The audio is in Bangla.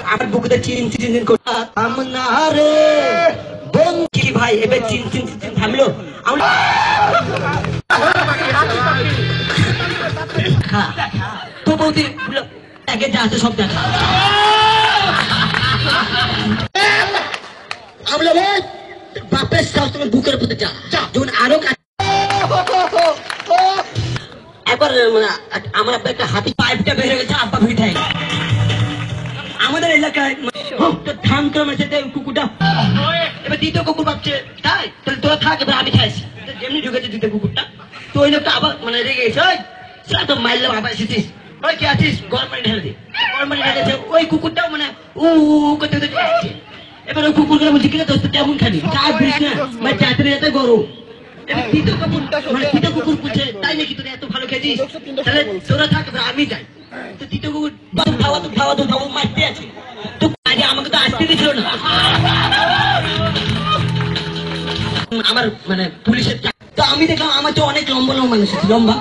আমার বুকুতে চিন চিন চিন করে আমনা রে বোন কি ভাই এবে চিন চিন চিন থামলো তো বৌদি আগে যা আছে সব দেখা আমরা বাপের সাথে তোমার বুকের উপরে যা যখন আরো একবার আমার আব্বা একটা হাতি পাইপটা বেরিয়ে গেছে আব্বা ভিটাই আমাদের এলাকায় ধান করে মেরেছে কুকুরটা এবার দ্বিতীয় কুকুর ভাবছে তাই তাহলে তোরা থাক এবার আমি খাইছি যেমনি ঢুকেছে দ্বিতীয় কুকুরটা তো ওই লোকটা আবার মানে রেগে গেছে ওই সেটা তো মারলাম আবার এসেছিস ওই কে আছিস গরম পানি ঢেলে দিই গরম পানি ঢেলেছে ওই কুকুরটাও মানে উ করতে করতে আসছে এবার ওই কুকুরগুলো বলছে কিনা দোস্ত কেমন খাবি চা দিস না মানে চাতে যাতে গরম এবার দ্বিতীয় কুকুর মানে দ্বিতীয় কুকুর বলছে তাই নাকি তোরা এত ভালো খেয়েছিস তাহলে তোরা থাক এবার আমি যাই তো দ্বিতীয় কুকুর খাওয়া মারতে আছে তো আগে আমাকে তো আসতে দিছিল না আমার মানে পুলিশের তো আমি দেখলাম আমার তো অনেক লম্বা লম্বা মানুষ আছে লম্বা